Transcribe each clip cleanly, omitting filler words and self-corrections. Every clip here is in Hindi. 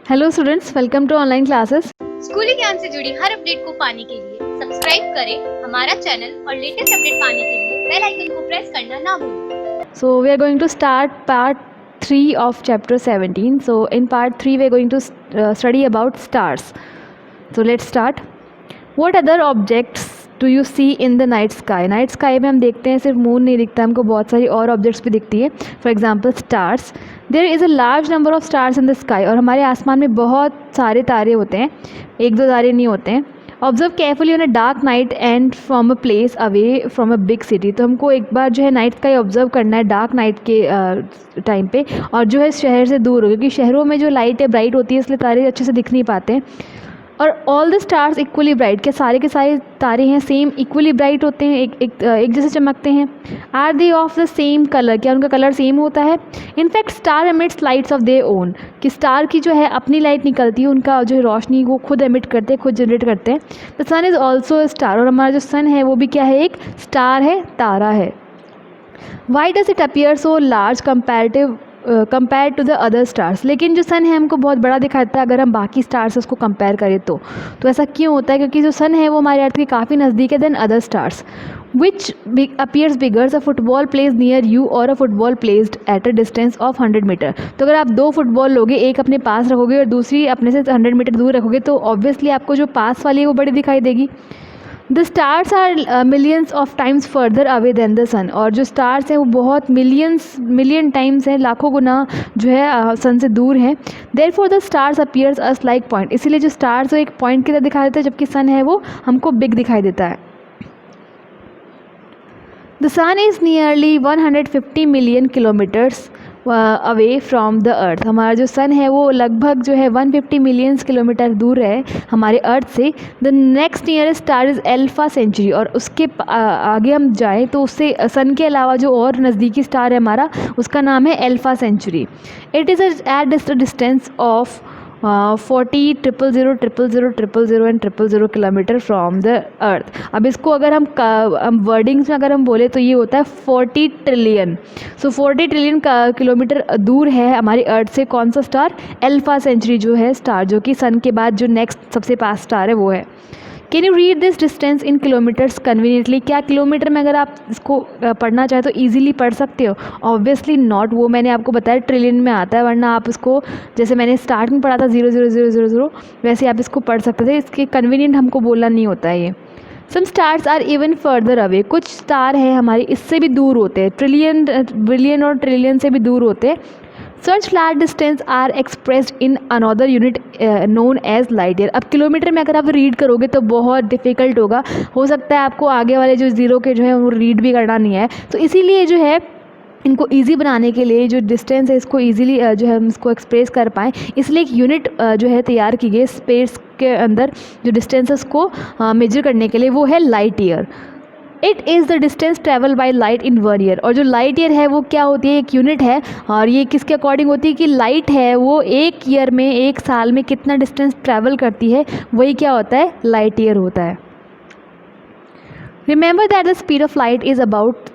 Hello students, welcome to online classes. स्कूली ज्ञान से जुड़ी हर अपडेट को पाने के लिए सब्सक्राइब करें हमारा चैनल और लेटेस्ट अपडेट पाने के लिए बेल आइकन को प्रेस करना ना भूलें। So we are going to start part 3 of chapter 17. So in part 3 we are going to study about stars. So let's start. What other objects do you see in the night sky? Night sky में हम देखते हैं सिर्फ मून नहीं दिखता, हमको बहुत सारी और ऑब्जेक्ट्स भी दिखती है. For example stars. There is a large number of stars in the sky. और हमारे आसमान में बहुत सारे तारे होते हैं, एक दो तारे नहीं होते हैं. Observe carefully on a dark night and from a place away from a big city. तो हमको एक बार जो है नाइट स्काई ऑब्जर्व करना है डार्क नाइट के टाइम पे, और जो है शहर से दूर हो, क्योंकि शहरों में जो लाइट है ब्राइट होती है, इसलिए तारे अच्छे से दिख नहीं पाते हैं. और all the stars equally bright, के सारे तारे हैं सेम इक्वली ब्राइट होते हैं, एक जैसे चमकते हैं. Are they of the same colour, क्या उनका कलर सेम होता है? In fact star emits lights of their own, कि स्टार की जो है अपनी लाइट निकलती है, उनका जो है रोशनी वो खुद एमिट करते हैं, खुद जनरेट करते हैं. The sun is also a star, और हमारा जो सन है वो भी क्या है? एक स्टार है, तारा है. Why does it appear so large compare to the other stars? लेकिन जो सन है हमको बहुत बड़ा दिखाता है अगर हम बाकी स्टार से उसको कंपेयर करें तो ऐसा क्यों होता है? क्योंकि जो सन है वो हमारे अर्थ के काफ़ी नज़दीक है then other stars. Which appears bigger, a football placed near you और a football placed at a distance of 100 meter. तो अगर आप दो फुटबॉल लोगे, एक अपने पास रखोगे और दूसरी अपने से 100 मीटर दूर रखोगे, तो ऑब्वियसली आपको जो पास वाली है वो बड़ी दिखाई देगी. The stars are millions of times further away than the sun. और जो स्टार्स हैं वो बहुत मिलियन टाइम्स हैं, लाखों गुना जो है सन से दूर हैं. Therefore the stars appears us like point, इसीलिए जो स्टार्स वो एक पॉइंट की तरह दिखाई देता है, जबकि सन है वो हमको बिग दिखाई देता है. The sun is nearly 150 million kilometres away from the earth. हमारा जो सन है वो लगभग जो है 150 मिलियंस किलोमीटर दूर है हमारे अर्थ से. The next nearest star is Alpha Centauri, और उसके आगे हम जाएँ तो उससे सन के अलावा जो और नज़दीकी स्टार है हमारा, उसका नाम है Alpha Centauri. It is at distance of 40,000,000,000,000 and 0,000 kilometre from the earth. अब इसको अगर हम वर्डिंग्स में अगर हम बोले तो ये होता है 40 ट्रिलियन. सो 40 ट्रिलियन किलोमीटर दूर है हमारी अर्थ से कौन सा स्टार? अल्फा सेंचुरी जो है स्टार, जो कि सन के बाद जो नेक्स्ट सबसे पास स्टार है वो है. Can you read this distance in kilometres conveniently? क्या किलोमीटर में अगर आप इसको पढ़ना चाहें तो ईजिली पढ़ सकते हो? Obviously not. वो मैंने आपको बताया ट्रिलियन में आता है, वरना आप इसको जैसे मैंने स्टार्ट में पढ़ा था 0,0,0,0,0 वैसे आप इसको पढ़ सकते थे. इसके कन्वीनियंट हमको बोलना नहीं होता है ये. Some stars are even further away, कुछ स्टार हैं हमारे इससे भी दूर होते हैं, ट्रिलियन बिलियन और ट्रिलियन से भी दूर होते हैं. Such large distance are expressed in another unit known as light year. अब किलोमीटर में अगर आप रीड करोगे तो बहुत डिफ़िकल्ट होगा, हो सकता है आपको आगे वाले जो ज़ीरो के जो है वो रीड भी करना नहीं है. तो इसीलिए जो है इनको ईजी बनाने के लिए जो डिस्टेंस है इसको ईजिली जो है हम इसको एक्सप्रेस कर पाएँ, इसलिए एक यूनिट जो है तैयार की गई स्पेस के अंदर जो डिस्टेंस है उसको मेजर करने के लिए, वो है light year. It is the distance travel by light in 1 year. और जो लाइट ईयर है वो क्या होती है? एक यूनिट है, और ये किसके अकॉर्डिंग होती है कि लाइट है वो एक ईयर में, एक साल में कितना डिस्टेंस ट्रैवल करती है, वही क्या होता है? लाइट ईयर होता है. Remember that the speed of light is about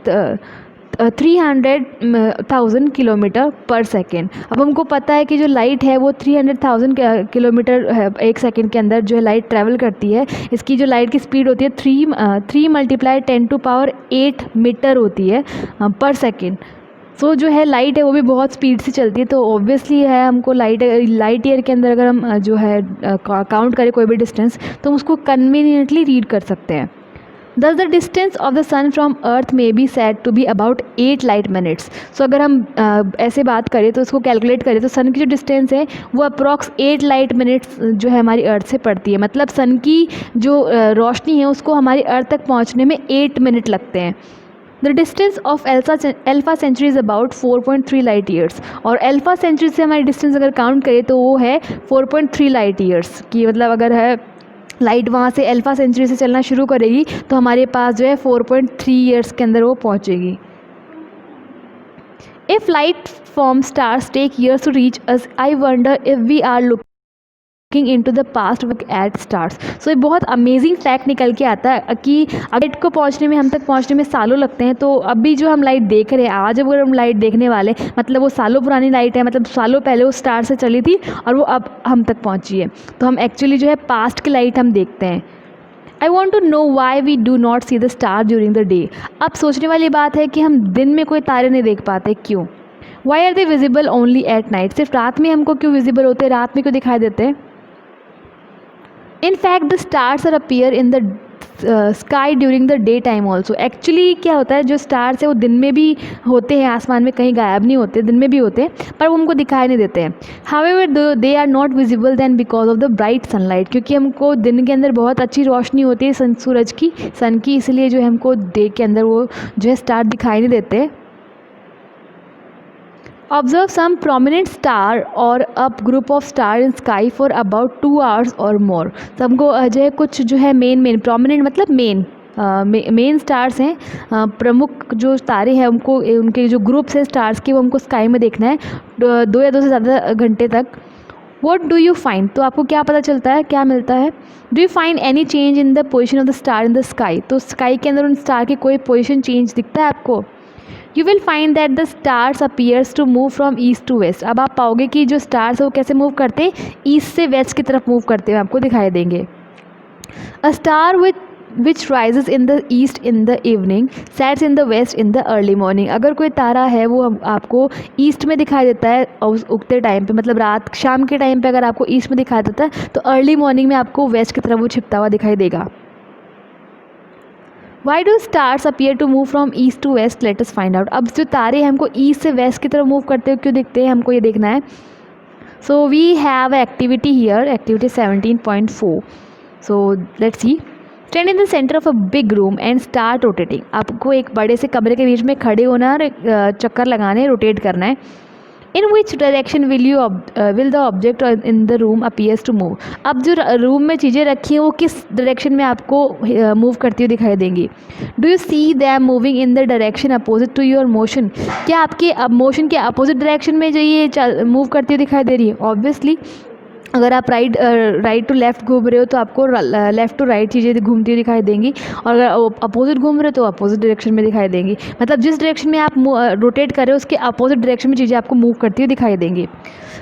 300,000 kilometre पर सेकेंड. अब हमको पता है कि जो लाइट है वो 300,000 किलोमीटर एक सेकेंड के अंदर जो है लाइट ट्रैवल करती है. इसकी जो लाइट की स्पीड होती है 3 मल्टीप्लाई 10⁸ मीटर होती है पर सेकेंड. सो जो है लाइट है वो भी बहुत स्पीड से चलती है, तो ऑब्वियसली है हमको लाइट ईयर के अंदर अगर हम जो है काउंट करें कोई भी डिस्टेंस, तो हम उसको कन्वीनियंटली रीड कर सकते हैं. Thus the distance of the sun from earth may be said to be about 8 light minutes. So अगर हम ऐसे बात करें तो उसको कैलकुलेट करें तो सन की जो डिस्टेंस है वो अप्रॉक्स 8 लाइट मिनट्स जो है हमारी अर्थ से पड़ती है. मतलब सन की जो रोशनी है उसको हमारी अर्थ तक पहुंचने में 8 मिनट लगते हैं. The distance of Alpha Centauri is about 4.3 light years. और अल्फा सेंचुरी से हमारी डिस्टेंस अगर काउंट करें तो वो है 4.3 लाइट ईयर्स की. मतलब अगर है लाइट वहाँ से अल्फा सेंचुरी से चलना शुरू करेगी तो हमारे पास जो है 4.3 ईयर्स के अंदर वो पहुँचेगी. If light from stars take years to reach us, I wonder if we are looking looking into the past look at stars. So ये बहुत अमेजिंग फैक्ट निकल के आता है कि लाइट को पहुंचने में, हम तक पहुंचने में सालों लगते हैं, तो अभी जो हम लाइट देख रहे हैं, आज अगर हम लाइट देखने वाले, मतलब वो सालों पुरानी लाइट है, मतलब सालों पहले वो स्टार से चली थी और वो अब हम तक पहुंची है। तो हम एक्चुअली जो है पास्ट की लाइट हम देखते हैं। I want to know why we do not see the star during the day. अब सोचने वाली बात है कि हम दिन में कोई तारे नहीं देख पाते, क्यों? Why are they visible only at night. सिर्फ रात में हमको क्यों विजिबल होते हैं, रात में क्यों दिखाई देते हैं? In fact the stars are appear in the sky during the day time also. Actually क्या होता है, जो स्टार्स है वो दिन में भी होते हैं, आसमान में कहीं गायब नहीं होते, दिन में भी होते हैं, पर वो हमको दिखाई नहीं देते हैं। However they are not visible then because of the bright sunlight, क्योंकि हमको दिन के अंदर बहुत अच्छी रोशनी होती है सूरज की, सन की, इसलिए जो है हमको डे के अंदर वो जो है स्टार दिखाई नहीं देते। Observe some prominent star or a group of star in sky for about 2 hours or more। तो हमको जो है कुछ जो है मेन prominent मतलब मेन स्टार्स हैं, प्रमुख जो तारे हैं, हमको उनके जो ग्रुप्स हैं स्टार्स के, वो हमको स्काई में देखना है 2 या 2 से ज़्यादा घंटे तक। What do you find? तो आपको क्या पता चलता है, क्या मिलता है? Do you find any change in the position of the star in the sky? तो स्काई के अंदर उन स्टार की कोई पोजिशन चेंज दिखता है आपको? You will find that the stars appears to move from east to west। अब आप पाओगे कि जो स्टार्स है वो कैसे मूव करते हैं, ईस्ट से वेस्ट की तरफ मूव करते हुए आपको दिखाई देंगे। A star which rises in the east in the evening sets in the west in the early morning। अगर कोई तारा है वो आपको ईस्ट में दिखाई देता है उगते टाइम पे, मतलब रात शाम के टाइम पे अगर आपको ईस्ट में दिखाई देता है, तो अर्ली मॉर्निंग में आपको वेस्ट की तरफ वो छिपता हुआ दिखाई देगा। Why do stars appear to move from east to west, let us find out. अब जो तारे हमको ईस्ट से वेस्ट की तरफ मूव करते हुए क्यों दिखते हैं, हमको ये देखना है। So we have activity here, activity 17.4। So let's see. Stand in the centre of a big room and start rotating. आपको एक बड़े से कमरे के बीच में खड़े होना और चक्कर लगाने, रोटेट करना है। In which direction will the object in the room appears to move. अब जो रूम में चीज़ें रखी हैं वो किस डायरेक्शन में आपको मूव करती हुई दिखाई देंगी? Do you see them moving in the direction opposite to your motion. क्या आपके मोशन के अपोजिट डायरेक्शन में जो ये मूव करती हुई दिखाई दे रही है? ऑब्वियसली अगर आप राइट टू लेफ़्ट घूम रहे हो तो आपको लेफ़्ट टू राइट चीज़ें घूमती हुई दिखाई देंगी, और अगर अपोजिट घूम रहे हो तो अपोजिट डायरेक्शन में दिखाई देंगी। मतलब जिस डायरेक्शन में आप रोटेट कर रहे हो उसके अपोजिट डायरेक्शन में चीज़ें आपको मूव करती हुई दिखाई देंगी।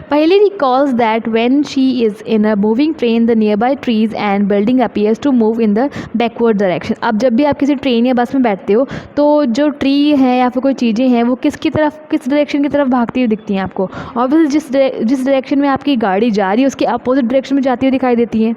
Paheli recalls that when she is in a moving train the nearby trees and building appears to move in the backward direction. अब जब भी आप किसी ट्रेन या बस में बैठते हो तो जो ट्री है या फिर कोई चीज़ें हैं वो किस डायरेक्शन की तरफ भागती हुई दिखती हैं आपको? ऑब्वियसली जिस डायरेक्शन में आपकी गाड़ी जा रही है उसके अपोजिट डायरेक्शन में जाती हुई दिखाई देती हैं।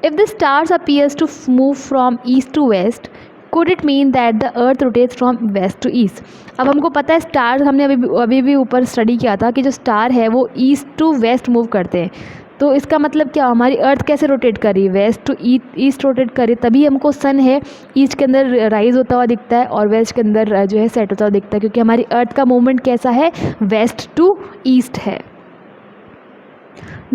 If the stars appears to move from east to west, could it mean that the earth rotates from west to east? अब हमको पता है स्टार, हमने अभी भी ऊपर स्टडी किया था कि जो स्टार है वो ईस्ट टू वेस्ट मूव करते हैं। तो इसका मतलब क्या, हमारी अर्थ कैसे रोटेट कर रही है? वेस्ट टू ईस्ट रोटेट कर रही है, तभी हमको सन है ईस्ट के अंदर राइज होता हुआ दिखता है और वेस्ट के अंदर जो है सेट होता हुआ दिखता है, क्योंकि हमारी अर्थ का मूवमेंट कैसा है, वेस्ट टू ईस्ट है।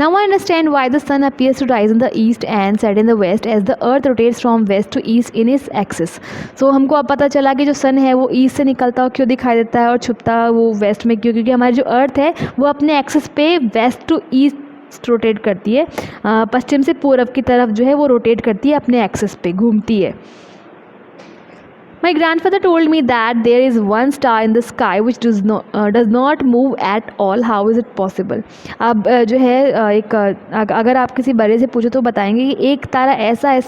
Now I understand why the sun appears to rise in the east and set in the west as the earth rotates from west to east in its axis। So हमको अब पता चला कि जो सन है वो ईस्ट से निकलता हुआ क्यों दिखाई देता है और छुपता वो वेस्ट में क्यों, क्योंकि हमारी जो अर्थ है वो अपने एक्सिस पे वेस्ट टू ईस्ट रोटेट करती है, पश्चिम से पूरब की तरफ जो है वो रोटेट करती है, अपने एक्सिस पे घूमती है। My grandfather told me that there is one star in the sky which does not move at all. How is it possible? अब जो है अगर आप किसी बड़े से पूछो तो बताएंगे कि एक तारा ऐसा है,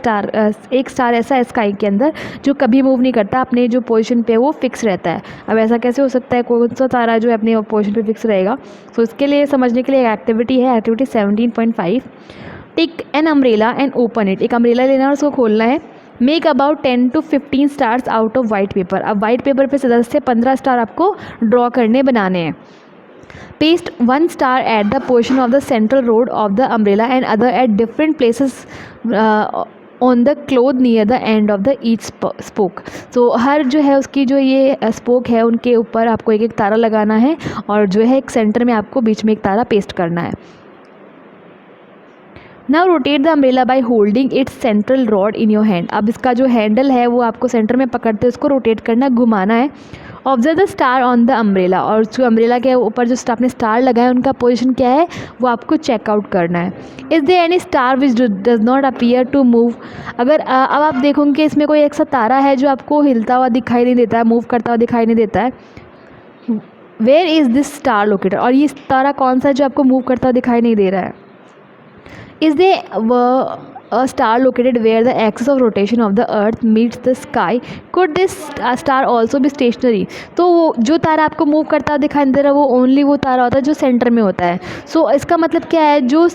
एक स्टार ऐसा है स्काई के अंदर जो कभी मूव नहीं करता, अपने जो पोजीशन पे वो फिक्स रहता है। अब ऐसा कैसे हो सकता है, कौन सा तारा जो है अपने पोजीशन पे फिक्स रहेगा? तो इसके लिए समझने के लिए एक एक्टिविटी है, activity 17.5। Take an umbrella and open it. एक अम्ब्रेला लेना और उसको खोलना है। Make about 10 to 15 stars out of white paper. अब वाइट पेपर पे 10 से 15 स्टार आपको ड्रॉ करने बनाने हैं। Paste 1 star at the position of the central road of the umbrella and other at different places on the cloth near the end of the each spoke. तो हर जो है उसकी जो ये स्पोक है उनके ऊपर आपको एक तारा लगाना है और जो है एक सेंटर में आपको बीच में एक तारा पेस्ट करना है। Now rotate the umbrella by holding it's central rod in your hand. अब इसका जो हैंडल है वो आपको सेंटर में पकड़ते उसको रोटेट करना, घुमाना है observe the star on the umbrella, और जो अम्ब्रेला के ऊपर जो आपने स्टार लगाया उनका पोजीशन क्या है वो आपको चेकआउट करना है. Is there any star which does not appear to move. अगर अब आप देखोगे कि इसमें कोई एक सा तारा है जो आपको हिलता हुआ दिखाई नहीं देता है, मूव करता हुआ दिखाई नहीं देता है. Where is this star located, और ये तारा कौन सा है जो आपको मूव करता हुआ दिखाई नहीं दे रहा है. Is they a star located where the axis of rotation of the earth meets the sky. Could this star also be stationary? तो वो जो तारा आपको मूव करता हुआ दिखाई दे रहा है वो ओनली वो तारा होता है जो सेंटर में होता है. सो इसका मतलब क्या है, जो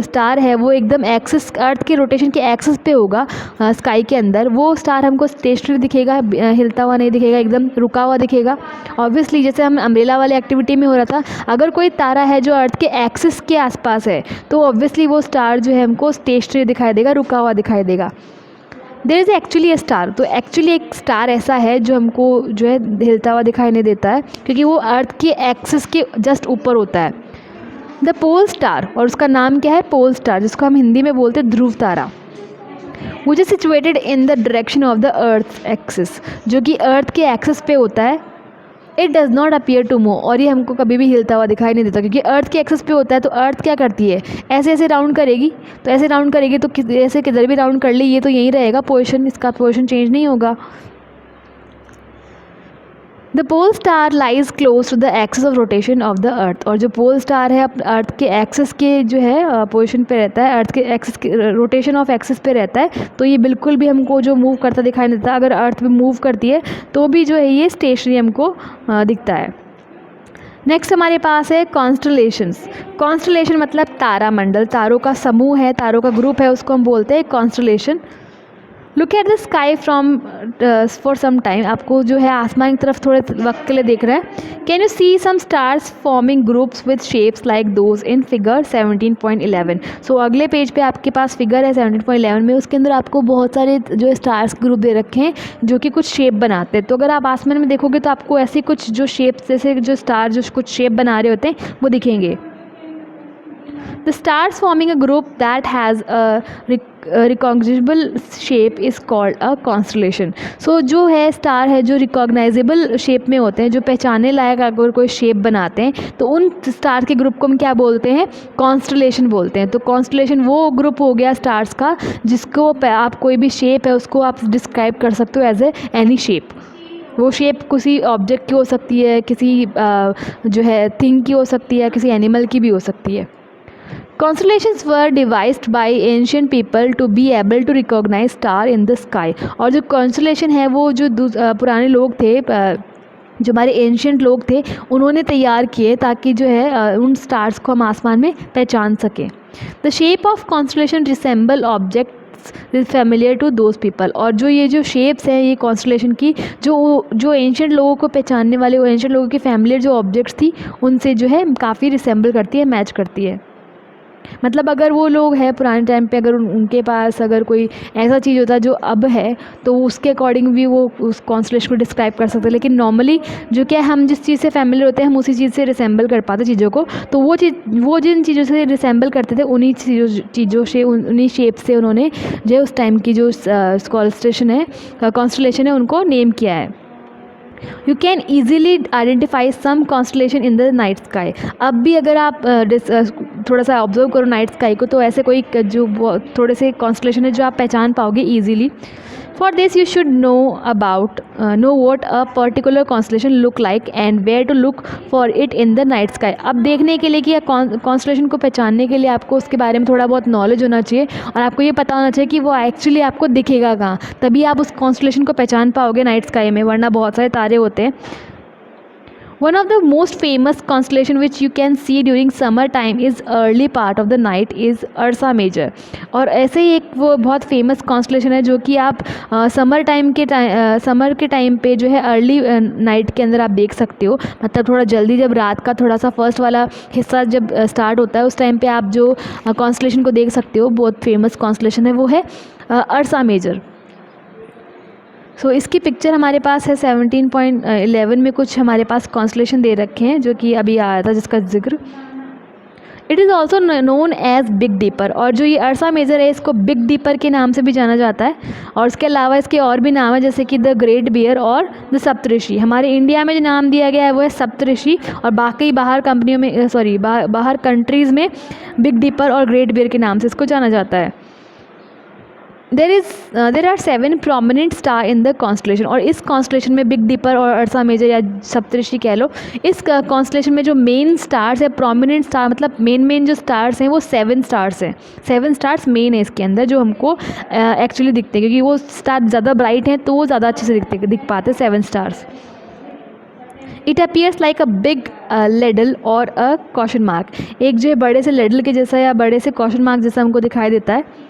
स्टार है वो एकदम एक्सिस, अर्थ के रोटेशन के एक्सिस पे होगा स्काई के अंदर. वो स्टार हमको स्टेशनरी दिखेगा, हिलता हुआ नहीं दिखेगा, एकदम रुका हुआ दिखेगा. ऑब्वियसली जैसे हम अम्ब्रेला वाली एक्टिविटी में हो रहा था, अगर कोई तारा है जो अर्थ के एक्सिस के आसपास है तो ऑब्वियसली वो स्टार जो है हमको स्टेशनरी दिखाई देगा, रुका हुआ दिखाई देगा. There is actually a star, तो एक्चुअली एक स्टार ऐसा है जो हमको जो है हिलता हुआ दिखाई नहीं देता है क्योंकि वो अर्थ के एक्सिस के जस्ट ऊपर होता है. द पोल स्टार, और उसका नाम क्या है, पोल स्टार, जिसको हम हिंदी में बोलते हैं Dhruv Tara. Which is situated in the direction of the earth axis, जो कि अर्थ के एक्सिस पे होता है. It does not appear to move, और ये हमको कभी भी हिलता हुआ दिखाई नहीं देता क्योंकि अर्थ के एक्सेस पे होता है. तो अर्थ क्या करती है, ऐसे ऐसे राउंड करेगी, तो ऐसे राउंड करेगी तो ऐसे किधर भी राउंड कर ले ये तो यहीं रहेगा पोजीशन, इसका पोजीशन चेंज नहीं होगा. The pole star lies close to the axis of rotation of the earth, और जो पोल स्टार है अर्थ के एक्सिस के जो है पोजीशन पे रहता है, अर्थ के एक्सिस के रोटेशन ऑफ एक्सिस पे रहता है. तो ये बिल्कुल भी हमको जो मूव करता दिखाई नहीं देता. अगर अर्थ भी मूव करती है तो भी जो है ये स्टेशनरी हमको दिखता है. नेक्स्ट हमारे पास है कॉन्स्टलेशंस. कॉन्स्टलेशन मतलब तारामंडल, तारों का समूह है, तारों का ग्रुप है, उसको हम बोलते हैं constellation. Look at the sky from for some time, आपको जो है आसमान की तरफ थोड़े वक्त के लिए देख रहा है. Can you see some stars forming groups with shapes like those in figure 17.11. सो अगले पेज पे आपके पास फिगर है 17.11 में, उसके अंदर आपको बहुत सारे जो स्टार्स ग्रुप दे रखे हैं जो कि कुछ शेप बनाते हैं. तो अगर आप आसमान में देखोगे तो आपको ऐसी कुछ जो शेप्स, जैसे जो स्टार जो कुछ शेप बना रहे होते हैं वो दिखेंगे. The stars forming a group that has a recognizable shape is called a constellation. So जो है स्टार है जो रिकॉग्नाइजेबल शेप में होते हैं, जो पहचानने लायक अगर कोई शेप बनाते हैं तो उन स्टार के ग्रुप को हम क्या बोलते हैं, कॉन्स्टलेशन बोलते हैं. तो कॉन्स्टलेशन वो ग्रुप हो गया स्टार्स का जिसको आप कोई भी शेप है उसको आप डिस्क्राइब कर सकते हो एज एनी शेप. वो शेप किसी ऑब्जेक्ट की हो सकती है, किसी जो है थिंग की हो सकती है, किसी एनिमल की भी हो सकती है. Constellations were devised by ancient people to be able to recognize star in the sky. और जो constellation है वो जो पुराने लोग थे, जो हमारे एंशियंट लोग थे, उन्होंने तैयार किए ताकि जो है उन स्टार्स को हम आसमान में पहचान सकें. The shape of constellation resemble objects is familiar to those people. और जो ये जो शेप्स हैं ये कॉन्स्टलेशन की, जो एंशियंट लोगों को पहचानने वाले, वो एंशियंट लोगों की फैमिलियर जो ऑब्जेक्ट्स थी उनसे जो है काफ़ी रिसेंबल करती है, मैच करती है. मतलब अगर वो लोग हैं पुराने टाइम पे, अगर उनके पास अगर कोई ऐसा चीज़ होता जो अब है तो उसके अकॉर्डिंग भी वो उस कॉन्स्टलेशन को डिस्क्राइब कर सकते हैं. लेकिन नॉर्मली जो क्या हम जिस चीज़ से फैमिलियर होते हैं हम उसी चीज़ से रिसेंबल कर पाते चीज़ों को. तो वो जिन चीज़ों से रिसेंबल करते थे उन्हीं चीज़ों से, उन्हीं शेप से उन्होंने जो उस टाइम की जो कॉन्स्टलेशन है उनको नेम किया है. You can easily identify some constellation in the night sky. अब भी अगर आप थोड़ा सा ऑब्जर्व करो नाइट स्काई को तो ऐसे कोई जो थोड़े से कॉन्स्टलेशन है जो आप पहचान पाओगे easily. For this you should know what a particular constellation look like and where to look for it in the night sky. अब देखने के लिए कि कॉन्स्टलेशन को पहचानने के लिए आपको उसके बारे में थोड़ा बहुत नॉलेज होना चाहिए और आपको ये पता होना चाहिए कि वो एक्चुअली आपको दिखेगा कहाँ, तभी आप उस कॉन्स्टलेशन को पहचान पाओगे नाइट स्काई में, वरना बहुत सारे तारे होते हैं. One of the most famous constellation which you can see during summer time is early part of the night is Ursa Major. और ऐसे ही एक वो बहुत फेमस कॉन्स्टलेशन है जो कि आप समर के टाइम पे जो है अर्ली नाइट के अंदर आप देख सकते हो. मतलब थोड़ा जल्दी जब रात का थोड़ा सा फर्स्ट वाला हिस्सा जब स्टार्ट होता है उस टाइम पे आप जो कॉन्स्टलेशन को देख सकते हो. बहुत फेमस कॉन्स्टलेशन है वो है अर्सा मेजर. सो इसकी पिक्चर हमारे पास है 17.11 में. कुछ हमारे पास कॉन्स्टलेशन दे रखे हैं जो कि अभी आया था जिसका जिक्र. It is also known as big dipper, और जो ये अर्सा मेजर है इसको बिग डीपर के नाम से भी जाना जाता है। और इसके अलावा इसके और भी नाम है जैसे कि द ग्रेट बियर और द सप्तऋषि। हमारे इंडिया में जो नाम दिया गया है वो है सप्तऋषि, और बाकी बाहर कंपनियों में बाहर कंट्रीज़ में बिग डीपर और ग्रेट बियर के नाम से इसको जाना जाता है। There are 7 prominent star in the constellation, और इस कॉन्स्टलेशन में बिग डीपर और अर्सा मेजर या सप्तऋषि कह लो, इस कॉन्स्टलेशन में जो मेन स्टार्स है, प्रोमिनेंट स्टार मतलब मेन जो स्टार्स हैं वो 7 स्टार्स हैं। 7 स्टार्स मेन है इसके अंदर जो हमको एक्चुअली दिखते हैं, क्योंकि वो स्टार ज़्यादा ब्राइट हैं तो वो ज़्यादा अच्छे से दिख पाते हैं 7 stars. It appears like a big ladle और अ क्वेश्चन मार्क, एक जो है बड़े से लेडल के जैसा या बड़े से क्वेश्चन मार्क जैसा हमको दिखाई देता है।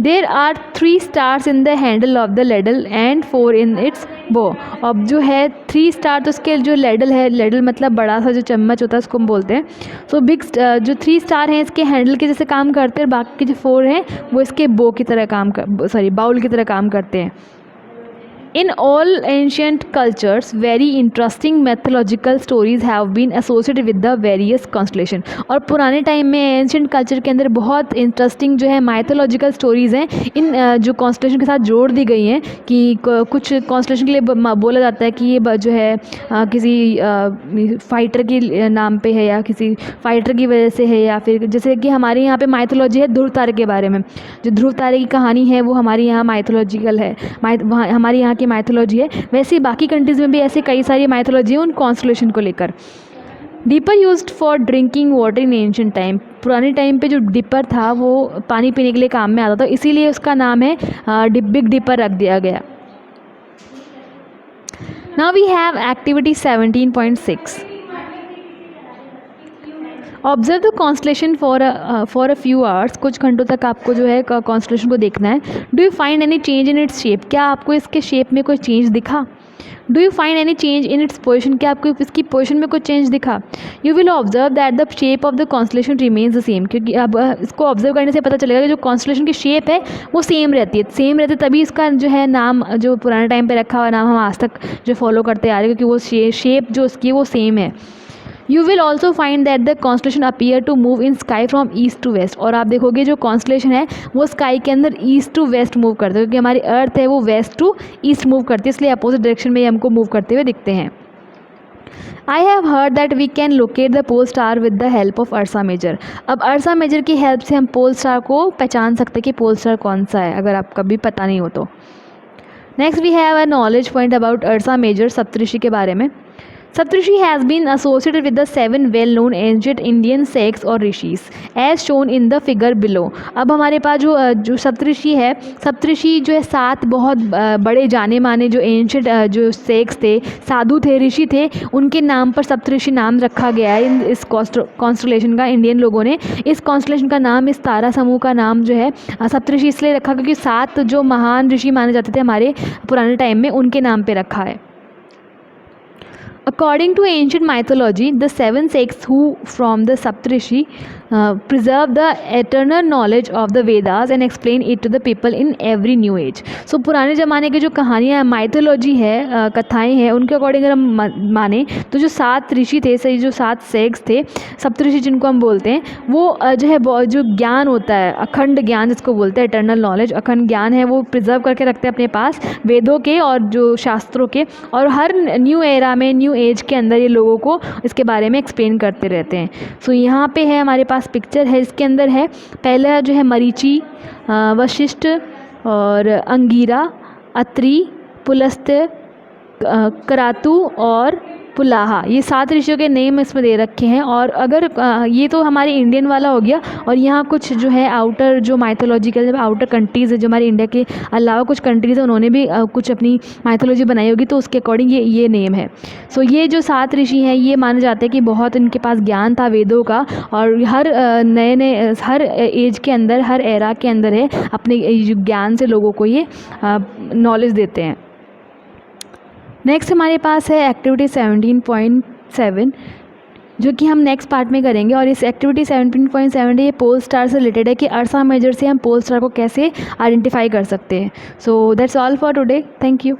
There are 3 stars in the handle of the ladle and 4 in its bow. अब जो है 3 स्टार तो उसके जो लेडल है, लेडल मतलब बड़ा सा जो चम्मच होता है उसको हम बोलते हैं। सो बिग जो 3 स्टार हैं इसके हैंडल के जैसे काम करते हैं, और बाकी के जो 4 हैं वो इसके बो की तरह बाउल की तरह काम करते हैं। In all ancient cultures, very interesting mythological stories have been associated with the various constellation। और पुराने टाइम में एंशियंट कल्चर के अंदर बहुत इंटरेस्टिंग जो है माइथोलॉजिकल स्टोरीज़ हैं इन जो कॉन्स्टलेशन के साथ जोड़ दी गई हैं, कि कुछ कॉन्स्टलेशन के लिए बोला जाता है कि ये जो है किसी फाइटर के नाम पे है या किसी फाइटर की वजह से है, या फिर जैसे कि हमारे यहाँ पे माइथोलॉजी है ध्रुव तारे के बारे में। जो ध्रुव तारे की कहानी है वो हमारे यहाँ माइथोलॉजिकल है, हमारे यहाँ की माइथोलॉजी है। वैसे बाकी कंट्रीज़ में भी ऐसे कई सारी माइथोलॉजी है उन कॉन्स्टलेशन को लेकर। Deeper used for drinking water in ancient time, पुराने टाइम पे जो डीपर था वो पानी पीने के लिए काम में आता था, इसीलिए उसका नाम है बिग डीपर रख दिया गया। Now we have activity 17.6। Observe the constellation for a few hours, कुछ घंटों तक आपको जो है कॉन्स्टलेशन को देखना है। Do you find any change in its shape, क्या आपको इसके शेप में कोई चेंज दिखा? Do you find any change in its position, क्या आपको इसकी पोजिशन में कोई चेंज दिखा? You will observe that the shape of the constellation remains the same, क्योंकि अब इसको ऑब्जर्व करने से पता चलेगा कि जो कॉन्स्टलेशन की शेप है वो सेम रहती है, तभी इसका जो है नाम, जो पुराने टाइम पे रखा हुआ नाम हम आज तक जो फॉलो करते आ रहे हैं, क्योंकि वो शेप जो उसकी वो सेम है। You will also find that the constellation appear to move in sky from east to west, और आप देखोगे जो कॉन्स्टलेशन है वो स्काई के अंदर ईस्ट टू वेस्ट मूव करते हैं, क्योंकि हमारी अर्थ है वो वेस्ट टू ईस्ट मूव करती है, इसलिए अपोजिट डायरेक्शन में ये हमको मूव करते हुए दिखते हैं। I have heard that we can locate the pole star with the help of Ursa Major, अब अर्सा मेजर की हेल्प से हम पोल स्टार को पहचान सकते हैं कि पोल स्टार कौन सा है, अगर आप कभी पता नहीं हो तो। Next we have a knowledge point about Ursa Major, Saptarishi के बारे में। Saptarishi has been associated with the 7 well-known ancient Indian sects or rishis, as shown in the figure below। अब हमारे पास जो सप्तऋषि है, सप्तऋषि जो है 7 बहुत बड़े जाने माने जो एंशियंट जो सेक्स थे, साधु थे, ऋषि थे, उनके नाम पर सप्तऋषि नाम रखा गया है इस कॉन्स्टलेशन का। इंडियन लोगों ने इस कॉन्स्टलेशन का नाम, इस तारा समूह का नाम जो है सप्तऋषि इसलिए रखा क्योंकि 7 जो महान ऋषि माने जाते थे हमारे पुराने टाइम में, उनके नाम पे रखा है। According to ancient mythology, the 7 sects who from the Saptarishi preserve the eternal knowledge of the Vedas and explain it to the people in every new age। So पुराने ज़माने की जो कहानियाँ माइथोलॉजी है, कथाएँ हैं, उनके अकॉर्डिंग अगर हम माने तो जो 7 ऋषि थे, सही जो 7 सेक्स थे, सप्तऋषि जिनको हम बोलते हैं, वो जो है जो ज्ञान होता है, अखंड ज्ञान जिसको बोलते हैं, एटर्नल नॉलेज, अखंड ज्ञान है, वो प्रिजर्व करके रखते हैं अपने पास वेदों के और जो शास्त्रों के, और हर न्यू एरा में, न्यू एज के अंदर ये लोगों को इसके बारे में एक्सप्लेन करते रहते हैं। सो यहाँ पे है हमारे पास पिक्चर है, इसके अंदर है पहला जो है मरीचि, वशिष्ठ और अंगीरा, अत्रि, पुलस्त्य, करातु और पुलाहा, ये 7 ऋषियों के नेम इसमें दे रखे हैं। और अगर ये तो हमारे इंडियन वाला हो गया, और यहाँ कुछ जो है आउटर जो माइथोलॉजिकल जब आउटर कंट्रीज़ है, जो हमारे इंडिया के अलावा कुछ कंट्रीज़ है, उन्होंने भी कुछ अपनी माइथोलॉजी बनाई होगी, तो उसके अकॉर्डिंग ये नेम है। सो ये जो 7 ऋषि हैं ये माने जाते हैं कि बहुत इनके पास ज्ञान था वेदों का, और हर नए हर एज के अंदर, हर एरा के अंदर है अपने ज्ञान से लोगों को ये नॉलेज देते हैं। नेक्स्ट हमारे पास है एक्टिविटी 17.7, जो कि हम नेक्स्ट पार्ट में करेंगे। और इस एक्टिविटी 17.7 ये पोल स्टार से रिलेटेड है कि अर्सा मेजर से हम पोल स्टार को कैसे आइडेंटिफाई कर सकते हैं। So that's all for today, thank you.